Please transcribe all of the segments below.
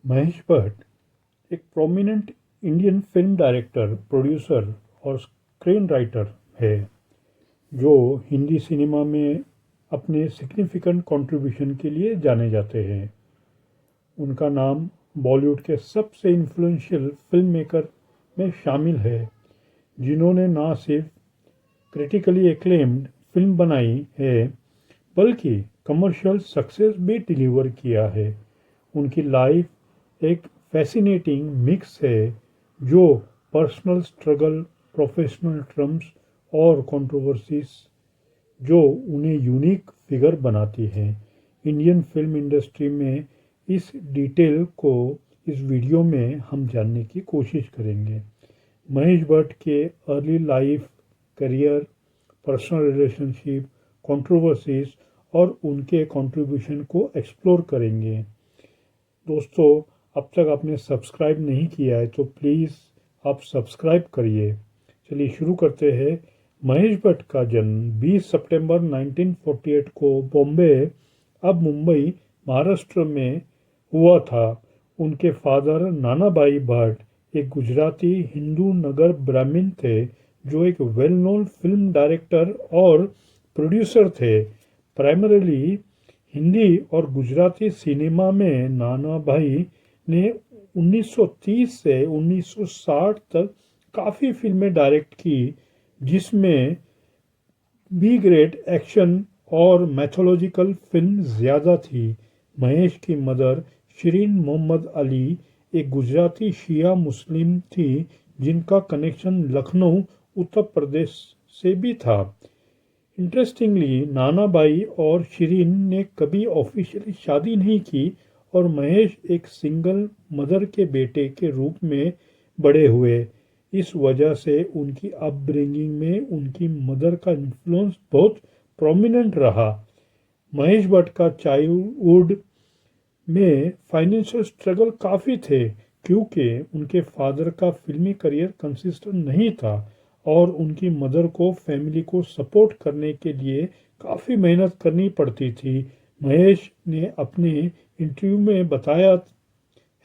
महेश भट्ट एक prominent Indian film director, producer और screen writer है जो हिंदी सिनेमा में अपने सिग्निफिकेंट कंट्रीब्यूशन के लिए जाने जाते हैं। उनका नाम बॉलीवुड के सबसे इन्फ्लुएंशियल फिल्म मेकर में शामिल है, जिन्होंने न सिर्फ क्रिटिकली एक्लेम्ड फिल्म बनाई है बल्कि कमर्शियल सक्सेस भी डिलीवर किया है। उनकी लाइफ एक फैसिनेटिंग मिक्स है जो पर्सनल स्ट्रगल, प्रोफेशनल ट्रम्स और कंट्रोवर्सीज जो उन्हें यूनिक फिगर बनाती हैं। इंडियन फिल्म इंडस्ट्री में इस डिटेल को इस वीडियो में हम जानने की कोशिश करेंगे। महेश भट्ट के early life, career, personal relationship, controversies और उनके कंट्रीब्यूशन को एक्सप्लोर करेंगे। दोस्तों, अब तक आपने सब्सक्राइब नहीं किया है तो प्लीज़ आप सब्सक्राइब करिए। चलिए शुरू करते हैं। महेश भट्ट का जन्म 20 सितंबर 1948 को बॉम्बे, अब मुंबई, महाराष्ट्र में हुआ था। उनके फादर नानाभाई भट्ट एक गुजराती हिंदू नगर ब्राह्मण थे जो एक वेल नोन फिल्म डायरेक्टर और प्रोड्यूसर थे। प्राइमरीली हिंदी और गुजराती सिनेमा में नाना भाई ने 1930 से 1960 तक काफ़ी फिल्में डायरेक्ट की, जिसमें बी ग्रेड एक्शन और मैथोलॉजिकल फिल्म ज़्यादा थी। महेश की मदर शिरीन मोहम्मद अली एक गुजराती शिया मुस्लिम थी जिनका कनेक्शन लखनऊ, उत्तर प्रदेश से भी था। इंटरेस्टिंगली, नाना भाई और शिरीन ने कभी ऑफिशियली शादी नहीं की और महेश एक सिंगल मदर के बेटे के रूप में बड़े हुए। इस वजह से उनकी अपब्रिंगिंग में उनकी मदर का इन्फ्लुएंस बहुत प्रोमिनेंट रहा। महेश भट्ट का चाइल्डहुड में फाइनेंशियल स्ट्रगल काफ़ी थे क्योंकि उनके फादर का फिल्मी करियर कंसिस्टेंट नहीं था और उनकी मदर को फैमिली को सपोर्ट करने के लिए काफ़ी मेहनत करनी पड़ती थी। महेश ने अपने इंटरव्यू में बताया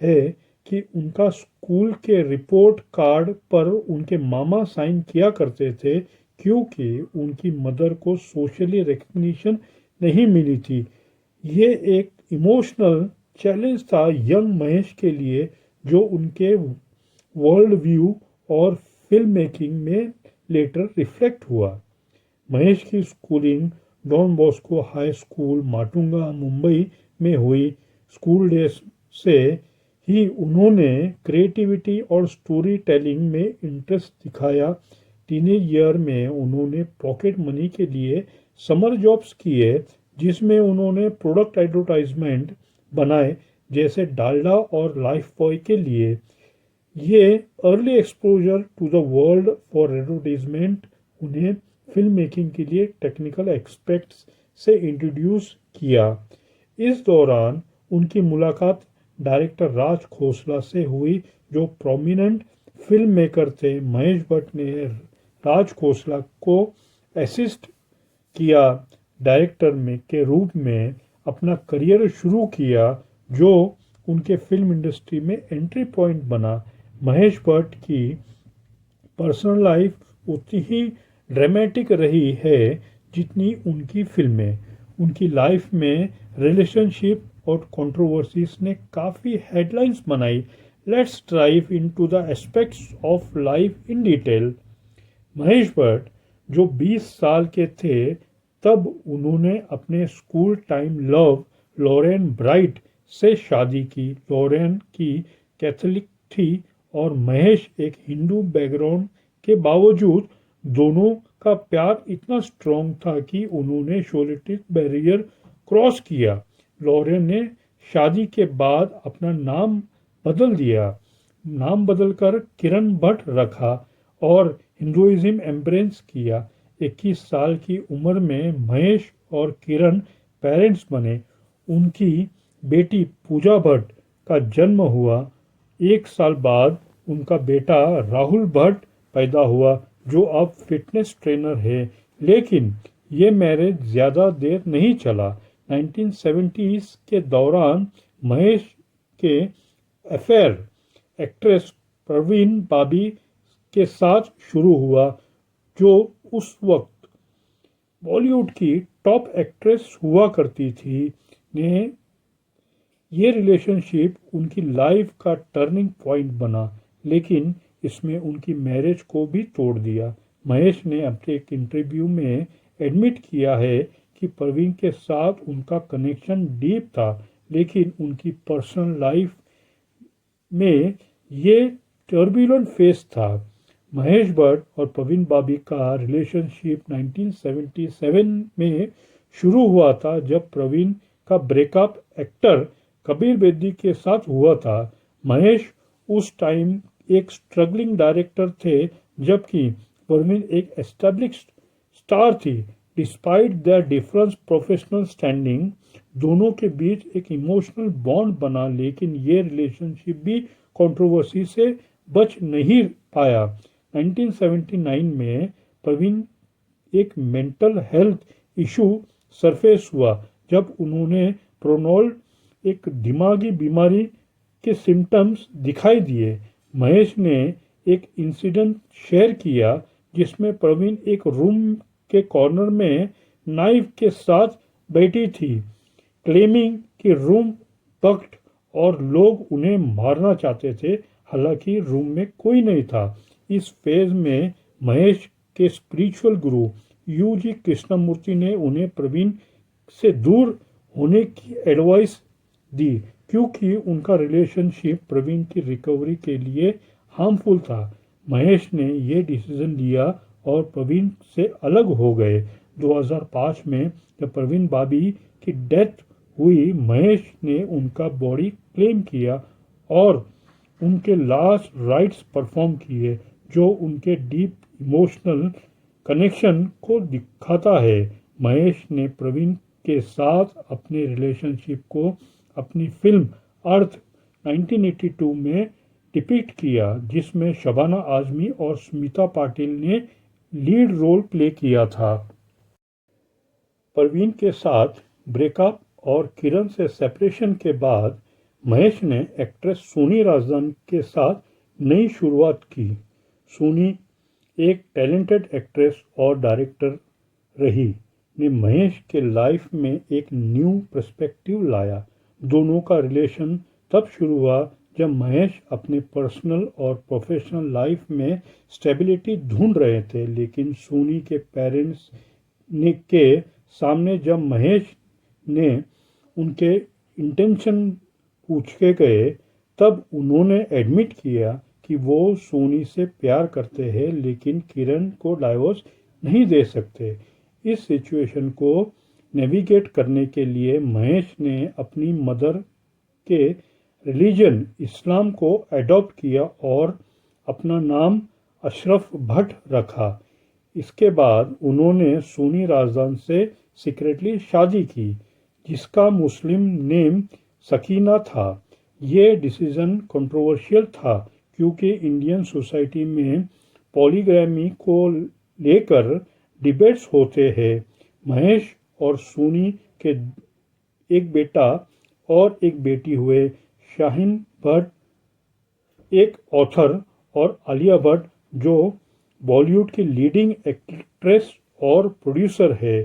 है कि उनका स्कूल के रिपोर्ट कार्ड पर उनके मामा साइन किया करते थे क्योंकि उनकी मदर को सोशली रिकग्निशन नहीं मिली थी। ये एक इमोशनल चैलेंज था यंग महेश के लिए, जो उनके वर्ल्ड व्यू और फिल्म मेकिंग में लेटर रिफ्लेक्ट हुआ। महेश की schooling Don Bosco high school, Matunga, Mumbai में हुई। स्कूल डेज से ही उन्होंने क्रिएटिविटी और स्टोरी टेलिंग में इंटरेस्ट दिखाया। टीनेज ईयर में उन्होंने पॉकेट मनी के लिए समर जॉब्स किए जिसमें उन्होंने प्रोडक्ट एडवर्टाइजमेंट बनाए जैसे डालडा और लाइफ बॉय के लिए। ये early exposure to the world for advertisement उन्हें फिल्म मेकिंग के लिए टेक्निकल एस्पेक्ट्स से इंट्रोड्यूस किया। इस दौरान उनकी मुलाकात डायरेक्टर राज खोसला से हुई जो प्रोमिनेंट फिल्म मेकर थे। महेश भट्ट ने राज खोसला को असिस्ट किया डायरेक्टर में के रूप में अपना करियर शुरू किया, जो उनके फिल्म इंडस्ट्री में एंट्री पॉइंट बना। महेश भट्ट की पर्सनल लाइफ उतनी ही ड्रामेटिक रही है जितनी उनकी फिल्में। उनकी लाइफ में रिलेशनशिप और कंट्रोवर्सीज ने काफ़ी हेडलाइंस बनाई। Let's drive into the aspects of life in detail. Mahesh Bhatt जो 20 साल के थे तब उन्होंने अपने school time love Lorraine Bright से शादी की। लॉरेन की कैथोलिक थी और महेश एक हिंदू बैकग्राउंड के बावजूद दोनों का प्यार इतना स्ट्रॉन्ग था कि उन्होंने सोलिटिक बैरियर क्रॉस किया। लॉरेन ने शादी के बाद अपना नाम बदल दिया, नाम बदलकर किरण भट्ट रखा और हिंदुइज्म एम्ब्रेस किया। 21 साल की उम्र में महेश और किरण पेरेंट्स बने। उनकी बेटी पूजा भट्ट का जन्म हुआ। 1 साल बाद उनका बेटा राहुल भट्ट पैदा हुआ जो अब फिटनेस ट्रेनर है। लेकिन ये मैरिज ज़्यादा देर नहीं चला। 1970s के दौरान महेश के अफेयर एक्ट्रेस परवीन बाबी के साथ शुरू हुआ, जो उस वक्त बॉलीवुड की टॉप एक्ट्रेस हुआ करती थी। ने ये रिलेशनशिप उनकी लाइफ का टर्निंग पॉइंट बना, लेकिन इसमें उनकी मैरिज को भी तोड़ दिया। महेश ने अपने एक इंटरव्यू में एडमिट किया है कि परवीन के साथ उनका कनेक्शन डीप था, लेकिन उनकी पर्सनल लाइफ में ये टर्बुलेंट फेस था। महेश भट्ट और परवीन बाबी का रिलेशनशिप 1977 में शुरू हुआ था, जब प्रवीण का ब्रेकअप एक्टर कबीर बेदी के साथ हुआ था। महेश उस टाइम एक स्ट्रगलिंग डायरेक्टर थे, जबकि परवीन एक एस्टेब्लिश्ड स्टार थी। Despite the difference professional standing, दोनों के बीच एक इमोशनल बॉन्ड बना, लेकिन ये रिलेशनशिप भी कंट्रोवर्सी से बच नहीं पाया। 1979 में परवीन एक मेंटल हेल्थ इशू सरफेस हुआ, जब उन्होंने प्रोनोल एक दिमागी बीमारी के सिम्टम्स दिखाई दिए। महेश ने एक इंसिडेंट शेयर किया जिसमें प्रवीण एक रूम के कॉर्नर में नाइफ के साथ बैठी थी, क्लेमिंग कि रूम बग्ड और लोग उन्हें मारना चाहते थे, हालांकि रूम में कोई नहीं था। इस फेज में महेश के स्पिरिचुअल गुरु यूजी कृष्णमूर्ति ने उन्हें प्रवीण से दूर होने की एडवाइस दी, क्योंकि उनका रिलेशनशिप प्रवीण की रिकवरी के लिए हार्मफुल था। महेश ने ये डिसीजन लिया और प्रवीण से अलग हो गए। 2005 में जब प्रवीण बाबी की डेथ हुई, महेश ने उनका बॉडी क्लेम किया और उनके लास्ट राइट्स परफॉर्म किए, जो उनके डीप इमोशनल कनेक्शन को दिखाता है। महेश ने प्रवीण के साथ अपने रिलेशनशिप को अपनी फिल्म अर्थ 1982 में डिपिक्ट किया, जिसमें शबाना आजमी और स्मिता पाटिल ने लीड रोल प्ले किया था। परवीन के साथ ब्रेकअप और किरण से सेपरेशन के बाद महेश ने एक्ट्रेस सोनी राजदान के साथ नई शुरुआत की। सोनी एक टैलेंटेड एक्ट्रेस और डायरेक्टर रही, ने महेश के लाइफ में एक न्यू पर्सपेक्टिव लाया। दोनों का रिलेशन तब शुरू हुआ जब महेश अपने पर्सनल और प्रोफेशनल लाइफ में स्टेबिलिटी ढूंढ रहे थे, लेकिन सोनी के पेरेंट्स ने के सामने जब महेश ने उनके इंटेंशन पूछे गए, तब उन्होंने एडमिट किया कि वो सोनी से प्यार करते हैं, लेकिन किरण को डाइवोर्स नहीं दे सकते। इस सिचुएशन को नेविगेट करने के लिए महेश ने अपनी मदर के रिलीजन इस्लाम को अडॉप्ट किया और अपना नाम अशरफ भट्ट रखा। इसके बाद उन्होंने सोनी राजदान से सीक्रेटली शादी की, जिसका मुस्लिम नेम सकीना था। ये डिसीजन कंट्रोवर्शियल था, क्योंकि इंडियन सोसाइटी में पॉलीगैमी को लेकर डिबेट्स होते हैं। महेश और सोनी के एक बेटा और एक बेटी हुए। शाहीन भट्ट एक ऑथर और आलिया भट्ट, जो बॉलीवुड की लीडिंग एक्ट्रेस और प्रोड्यूसर है।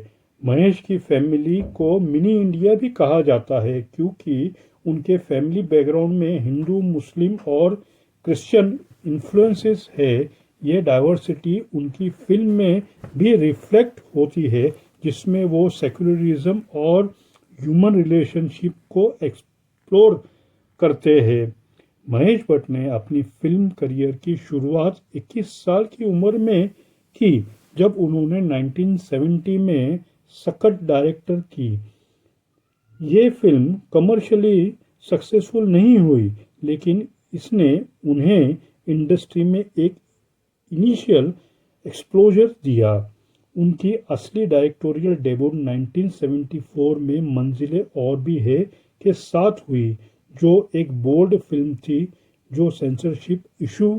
महेश की फैमिली को मिनी इंडिया भी कहा जाता है, क्योंकि उनके फैमिली बैकग्राउंड में हिंदू, मुस्लिम और क्रिश्चियन इन्फ्लुएंसेस है। ये डाइवर्सिटी उनकी फिल्म में भी रिफ्लेक्ट होती है, जिसमें वो सेक्युलरिज्म और ह्यूमन रिलेशनशिप को एक्सप्लोर करते हैं। महेश भट्ट ने अपनी फिल्म करियर की शुरुआत 21 साल की उम्र में की, जब उन्होंने 1970 में सकट डायरेक्टर की। ये फिल्म कमर्शियली सक्सेसफुल नहीं हुई, लेकिन इसने उन्हें इंडस्ट्री में एक इनिशियल एक्सपोजर दिया। उनकी असली डायरेक्टोरियल डेब्यूट 1974 में मंजिलें और भी है के साथ हुई, जो एक बोल्ड फिल्म थी, जो सेंसरशिप इशू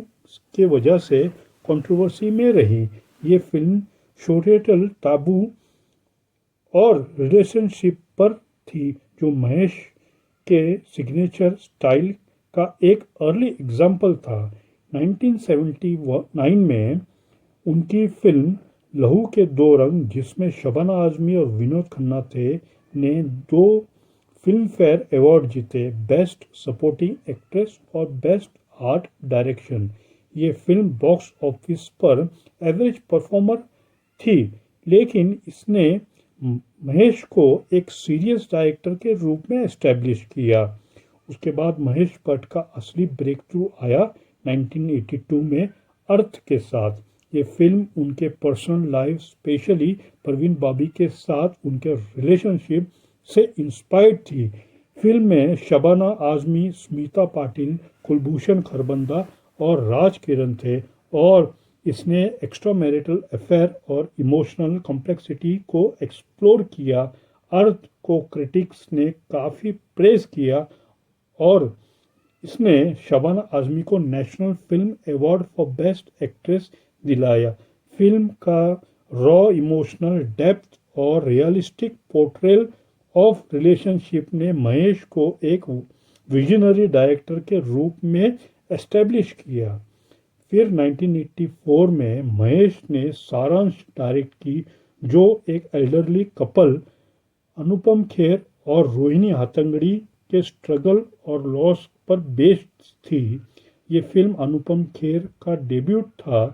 के वजह से कंट्रोवर्सी में रही। ये फिल्म सोशल टाबू और रिलेशनशिप पर थी, जो महेश के सिग्नेचर स्टाइल का एक अर्ली एग्जाम्पल था। 1979 में उनकी फिल्म लहू के दो रंग, जिसमें शबाना आजमी और विनोद खन्ना थे, ने 2 फिल्म फेयर अवार्ड जीते, बेस्ट सपोर्टिंग एक्ट्रेस और बेस्ट आर्ट डायरेक्शन। ये फिल्म बॉक्स ऑफिस पर एवरेज परफॉर्मर थी, लेकिन इसने महेश को एक सीरियस डायरेक्टर के रूप में एस्टैब्लिश किया। उसके बाद महेश भट्ट का असली ब्रेक थ्रू आया 1982 में अर्थ के साथ। ये फिल्म उनके पर्सनल लाइफ, स्पेशली परवीन बाबी के साथ उनके रिलेशनशिप से इंस्पायर्ड थी। फिल्म में शबाना आजमी, स्मिता पाटिल, कुलभूषण खरबंदा और राज किरण थे, और इसने एक्स्ट्रा मैरिटल अफेयर और इमोशनल कॉम्प्लेक्सिटी को एक्सप्लोर किया। अर्थ को क्रिटिक्स ने काफ़ी प्रेज किया और इसने शबाना आजमी को national film award for best actress दिलाया। फिल्म का रॉ इमोशनल डेप्थ और रियलिस्टिक पोर्ट्रेल ऑफ रिलेशनशिप ने महेश को एक विजनरी डायरेक्टर के रूप में एस्टेब्लिश किया। फिर 1984 में महेश ने सारांश डायरेक्ट की, जो एक एल्डरली कपल अनुपम खेर और रोहिणी हट्टंगडी के स्ट्रगल और लॉस पर बेस्ड थी। ये फिल्म अनुपम खेर का डेब्यूट था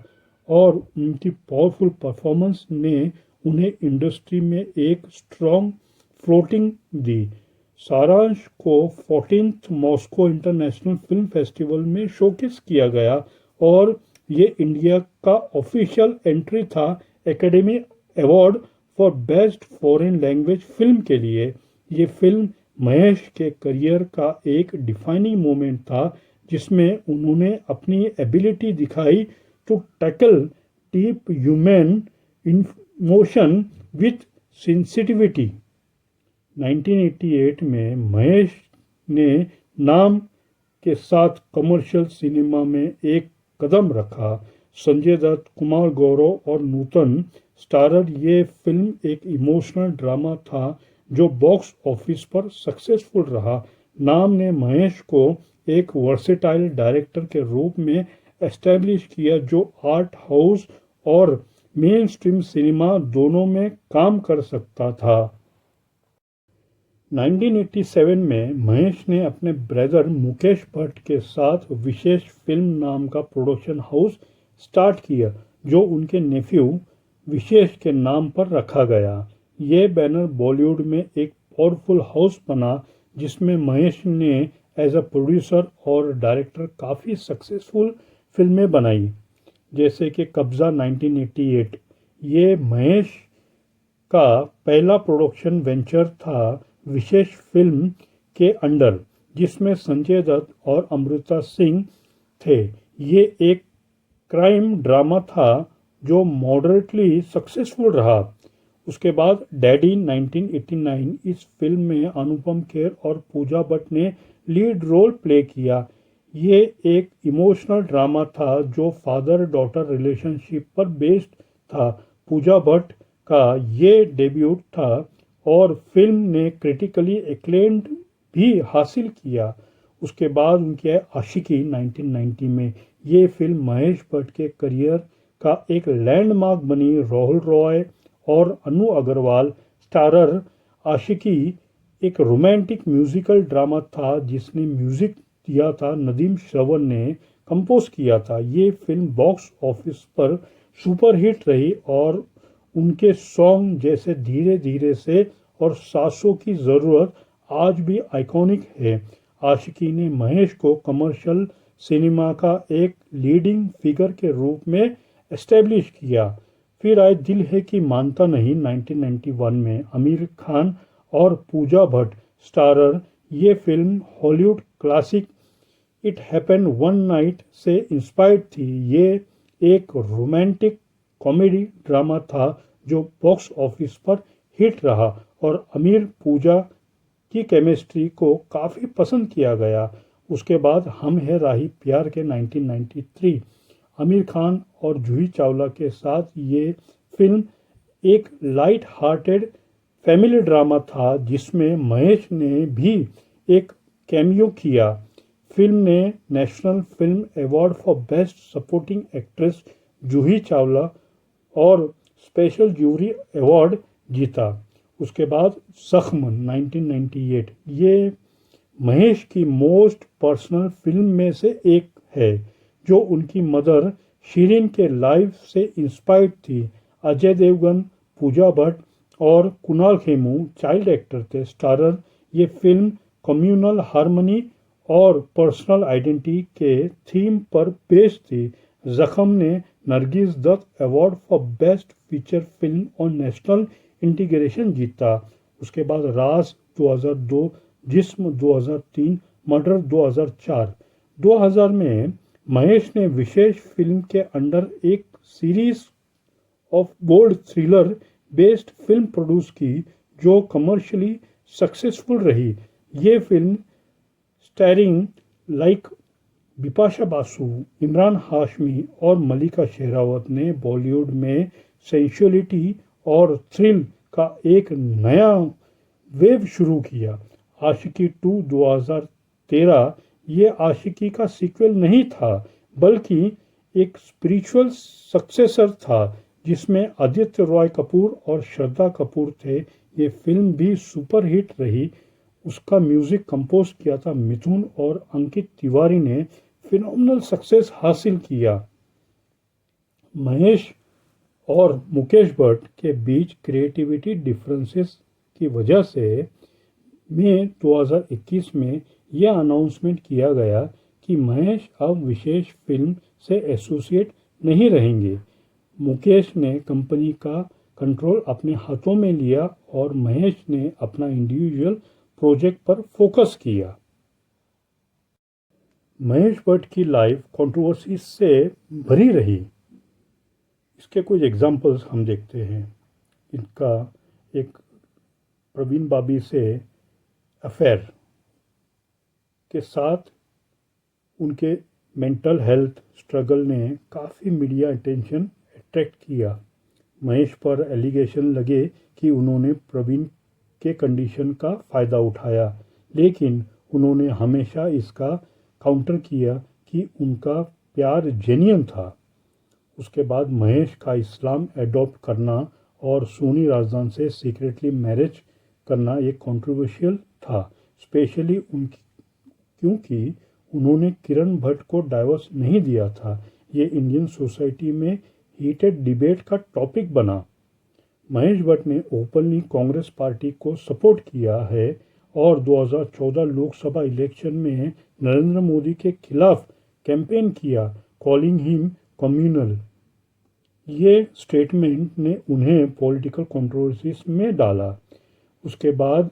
और उनकी पावरफुल परफॉर्मेंस ने उन्हें इंडस्ट्री में एक स्ट्रॉन्ग फ्लोटिंग दी। सारांश को 14th Moscow international film festival में शोकेस किया गया और ये इंडिया का ऑफिशियल एंट्री था academy award for best foreign language film के लिए। ये फिल्म महेश के करियर का एक डिफाइनिंग मोमेंट था, जिसमें उन्होंने अपनी एबिलिटी दिखाई to tackle deep human emotion with sensitivity. 1988 में महेश ने नाम के साथ कमर्शियल सिनेमा में एक कदम रखा। संजय दत्त, कुमार गौरव और नूतन स्टारर ये फिल्म एक इमोशनल ड्रामा था जो बॉक्स ऑफिस पर सक्सेसफुल रहा। नाम ने महेश को एक वर्सेटाइल डायरेक्टर के रूप में एस्टैब्लिश किया, जो आर्ट हाउस और मेन स्ट्रीम सिनेमा दोनों में काम कर सकता था। 1987 में महेश ने अपने ब्रदर मुकेश भट्ट के साथ विशेष फिल्म नाम का प्रोडक्शन हाउस स्टार्ट किया, जो उनके नेफ्यू विशेष के नाम पर रखा गया। ये बैनर बॉलीवुड में एक पावरफुल हाउस बना, जिसमें महेश ने एज अ प्रोड्यूसर और डायरेक्टर काफ़ी सक्सेसफुल फिल्में बनाई, जैसे कि कब्जा 1988। ये महेश का पहला प्रोडक्शन वेंचर था विशेष फिल्म के अंडर, जिसमें संजय दत्त और अमृता सिंह थे। ये एक क्राइम ड्रामा था जो मॉडरेटली सक्सेसफुल रहा। उसके बाद डैडी 1989, इस फिल्म में अनुपम खेर और पूजा भट्ट ने लीड रोल प्ले किया। ये एक इमोशनल ड्रामा था जो फादर डॉटर रिलेशनशिप पर बेस्ड था। पूजा भट्ट का ये डेब्यूट था और फिल्म ने क्रिटिकली एक्लेम्ड भी हासिल किया। उसके बाद उनकी आशिकी 1990 में। ये फिल्म महेश भट्ट के करियर का एक लैंडमार्क बनी। राहुल रॉय और अनु अग्रवाल स्टारर आशिकी एक रोमांटिक म्यूजिकल ड्रामा था, जिसने म्यूजिक दिया था नदीम श्रवण ने कंपोज किया था। ये फिल्म बॉक्स ऑफिस पर सुपरहिट रही और उनके सॉन्ग जैसे धीरे धीरे से और सांसों की ज़रूरत आज भी आइकॉनिक है। आशिकी ने महेश को कमर्शियल सिनेमा का एक लीडिंग फिगर के रूप में एस्टेब्लिश किया। फिर आए दिल है कि मानता नहीं 1991 में। आमिर खान और पूजा भट्ट स्टारर ये film Hollywood classic it happened one night से इंस्पायर्ड थी। ये एक रोमांटिक कॉमेडी ड्रामा था जो बॉक्स ऑफिस पर हिट रहा और आमिर पूजा की केमिस्ट्री को काफ़ी पसंद किया गया। उसके बाद हम है राही प्यार के 1993 आमिर खान और जूही चावला के साथ ये फिल्म एक लाइट हार्टेड फैमिली ड्रामा था, जिसमें महेश ने भी एक कैमियो किया। फिल्म ने national film award for best supporting actress Juhi Chawla और स्पेशल जूरी अवार्ड जीता। उसके बाद जख्म 1998 ये महेश की मोस्ट पर्सनल फिल्म में से एक है, जो उनकी मदर शिरीन के लाइफ से इंस्पायर्ड थी। अजय देवगन, पूजा भट्ट और कुणाल खेमू चाइल्ड एक्टर थे स्टारर। ये फिल्म कम्युनल हार्मनी और पर्सनल आइडेंटिटी के थीम पर बेस्ड थी। जख्म ने Nargis Dutt award for best feature film और नेशनल इंटीग्रेशन जीता। उसके बाद राज 2002, जिस्म 2003, मर्डर 2004। 2000 में महेश ने विशेष फिल्म के अंडर एक series of bold thriller based film produce की, जो कमर्शियली सक्सेसफुल रही। ये film starring like Bipasha Basu, Emraan Hashmi और मलिका शेरावत ने बॉलीवुड में सेंसुअलिटी और थ्रिल का एक नया वेव शुरू किया। आशिकी 2 2013 ये आशिकी का सीक्वल नहीं था, बल्कि एक स्पिरिचुअल सक्सेसर था, जिसमें आदित्य रॉय कपूर और श्रद्धा कपूर थे। ये फिल्म भी सुपरहिट रही। उसका म्यूजिक कंपोज किया था मिथुन और अंकित तिवारी ने फिनोमिनल सक्सेस हासिल किया। महेश और मुकेश भट्ट के बीच क्रिएटिविटी डिफरेंसेस की वजह से मई 2021 में यह अनाउंसमेंट किया गया कि महेश अब विशेष फिल्म से एसोसिएट नहीं रहेंगे। मुकेश ने कंपनी का कंट्रोल अपने हाथों में लिया और महेश ने अपना इंडिविजुअल प्रोजेक्ट पर फोकस किया। महेश भट्ट की लाइफ कंट्रोवर्सी से भरी रही। इसके कुछ एग्जाम्पल्स हम देखते हैं। इनका एक प्रवीण बाबी से अफेयर के साथ उनके मेंटल हेल्थ स्ट्रगल ने काफ़ी मीडिया अटेंशन अट्रैक्ट किया। महेश पर एलिगेशन लगे कि उन्होंने प्रवीण के कंडीशन का फ़ायदा उठाया, लेकिन उन्होंने हमेशा इसका काउंटर किया कि उनका प्यार जेन्युइन था। उसके बाद महेश का इस्लाम एडॉप्ट करना और सोनी राजदान से सीक्रेटली मैरिज करना एक कंट्रोवर्शियल था, स्पेशली क्योंकि उन्होंने किरण भट्ट को डाइवोर्स नहीं दिया था। ये इंडियन सोसाइटी में हीटेड डिबेट का टॉपिक बना। महेश भट्ट ने ओपनली कांग्रेस पार्टी को सपोर्ट किया है और 2014 लोकसभा इलेक्शन में नरेंद्र मोदी के खिलाफ कैंपेन किया, कॉलिंग हिम कम्युनल। ये स्टेटमेंट ने उन्हें पॉलिटिकल कंट्रोवर्सीज में डाला। उसके बाद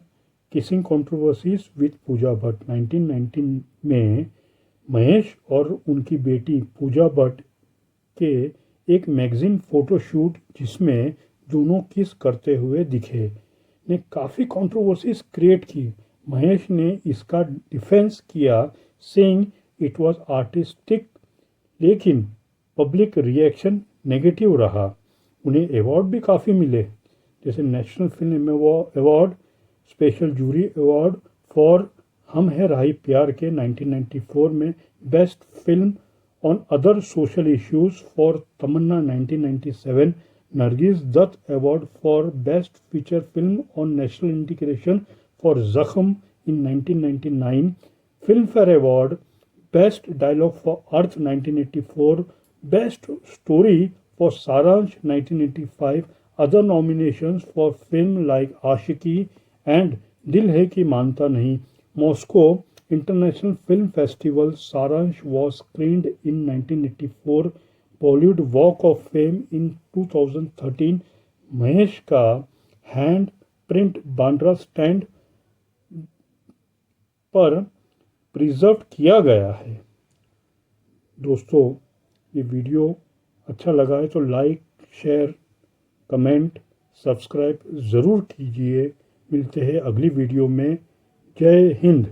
kissing controversies with Pooja Bhatt 1919 में महेश और उनकी बेटी पूजा भट्ट के एक मैगजीन फोटोशूट जिसमें दोनों किस करते हुए दिखे ने काफ़ी कंट्रोवर्सीज क्रिएट की। महेश ने इसका डिफेंस किया, सेइंग इट वाज आर्टिस्टिक, लेकिन पब्लिक रिएक्शन नेगेटिव रहा। उन्हें अवार्ड भी काफ़ी मिले, जैसे national film award, special jury award for Hum Hai Rahi Pyar Ke 1994 में, best film on other social issues for Tamanna 1997, Nargis Dutt award for best feature film on national integration for Zakhm in 1999, Filmfare award best dialogue for Arth 1984, best story for Saaransh 1985, other nominations for film like Aashiki and Dil Hai Ki Manta Nahi. Moscow International Film Festival Saransh was screened in 1984. Bollywood Walk of Fame in 2013. Mahesh का hand print Bandra stand पर preserve किया गया है। दोस्तों, ये video अच्छा लगा है तो लाइक, शेयर, कमेंट, सब्सक्राइब ज़रूर कीजिए। मिलते हैं अगली वीडियो में। जय हिंद।